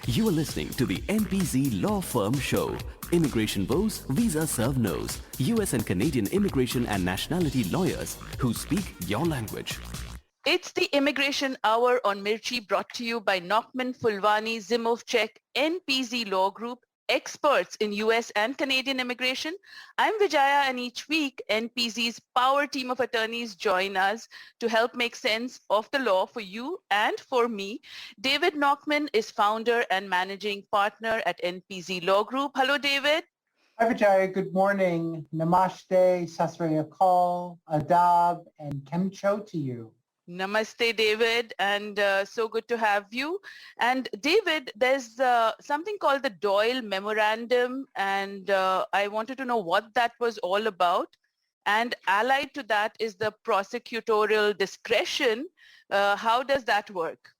You are listening to the NPZ Law Firm Show. Immigration woes, visa serve no's. US and Canadian immigration and nationality lawyers who speak your language. It's the Immigration Hour on Mirchi, brought to you by Nachman Fulvani Zimovchek NPZ Law Group, experts in US and Canadian immigration. I'm Vijaya, and each week NPZ's power team of attorneys join us to help make sense of the law for you and for me. David Nachman is founder and managing partner at NPZ Law Group. Hello, David. Hi, Vijaya. Good morning. Namaste, Sasri Akal, Adab, and Kemcho to you. Namaste, David, and so good to have you. And David, there's something called the Doyle Memorandum, and I wanted to know what that was all about. And allied to that is the prosecutorial discretion. How does that work?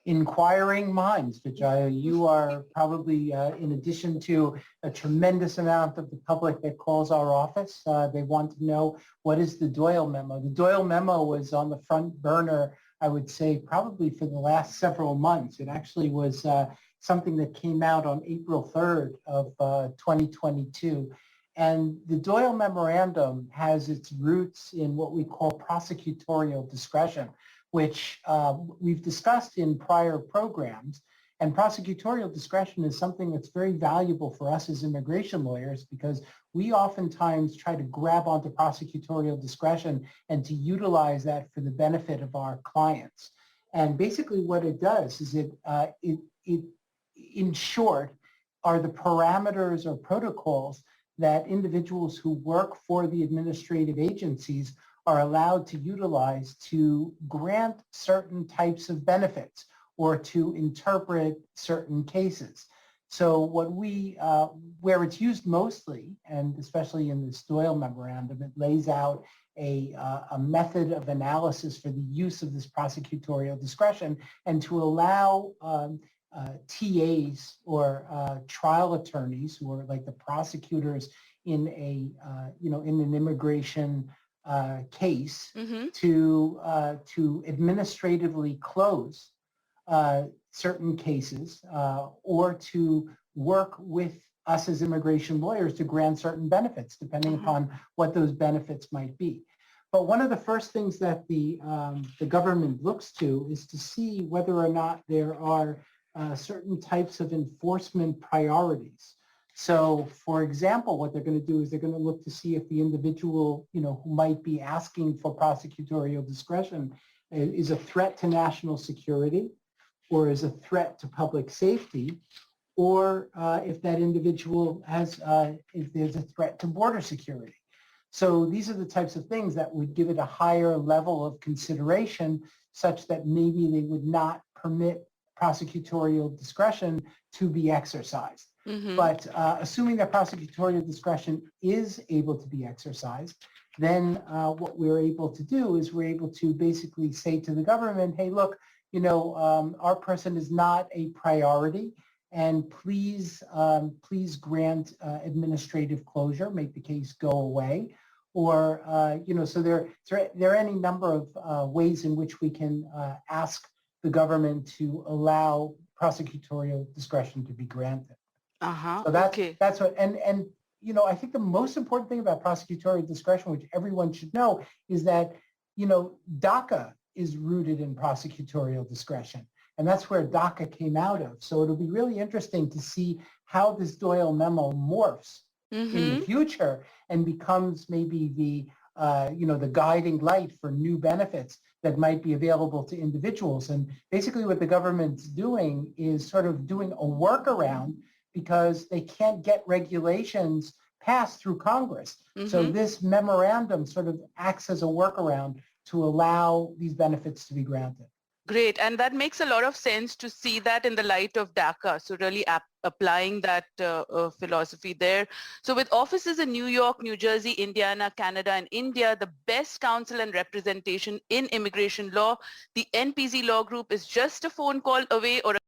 Inquiring minds, Vijaya. You are probably, in addition to a tremendous amount of the public that calls our office, they want to know, what is the Doyle Memo? The Doyle Memo was on the front burner, I would say, probably for the last several months. It actually was something that came out on April 3rd of 2022. And the Doyle Memorandum has its roots in what we call prosecutorial discretion, which we've discussed in prior programs. And prosecutorial discretion is something that's very valuable for us as immigration lawyers, because we oftentimes try to grab onto prosecutorial discretion and to utilize that for the benefit of our clients. And basically what it does is it in short, are the parameters or protocols that individuals who work for the administrative agencies are allowed to utilize to grant certain types of benefits or to interpret certain cases. So what where it's used mostly, and especially in this Doyle Memorandum, it lays out a method of analysis for the use of this prosecutorial discretion, and to allow TAs or trial attorneys, who are like the prosecutors in in an immigration case, to administratively close certain cases or to work with us as immigration lawyers to grant certain benefits, depending upon what those benefits might be. But one of the first things that the government looks to is to see whether or not there are certain types of enforcement priorities. So, for example, what they're going to do is they're going to look to see if the individual, who might be asking for prosecutorial discretion is a threat to national security, or is a threat to public safety, or if that individual if there's a threat to border security. So these are the types of things that would give it a higher level of consideration, such that maybe they would not permit prosecutorial discretion to be exercised. But assuming that prosecutorial discretion is able to be exercised, then what we're able to do is we're able to basically say to the government, hey, look, our person is not a priority, and please grant administrative closure, make the case go away. Or, so there are any number of ways in which we can ask the government to allow prosecutorial discretion to be granted. So that's what, and I think the most important thing about prosecutorial discretion, which everyone should know, is that, DACA is rooted in prosecutorial discretion. And that's where DACA came out of. So it'll be really interesting to see how this Doyle Memo morphs in the future and becomes maybe the guiding light for new benefits that might be available to individuals. And basically what the government's doing is sort of doing a workaround, because they can't get regulations passed through Congress. So this memorandum sort of acts as a workaround to allow these benefits to be granted. Great. And that makes a lot of sense to see that in the light of DACA. So really applying that philosophy there. So with offices in New York, New Jersey, Indiana, Canada, and India, the best counsel and representation in immigration law, the NPZ Law Group is just a phone call away or a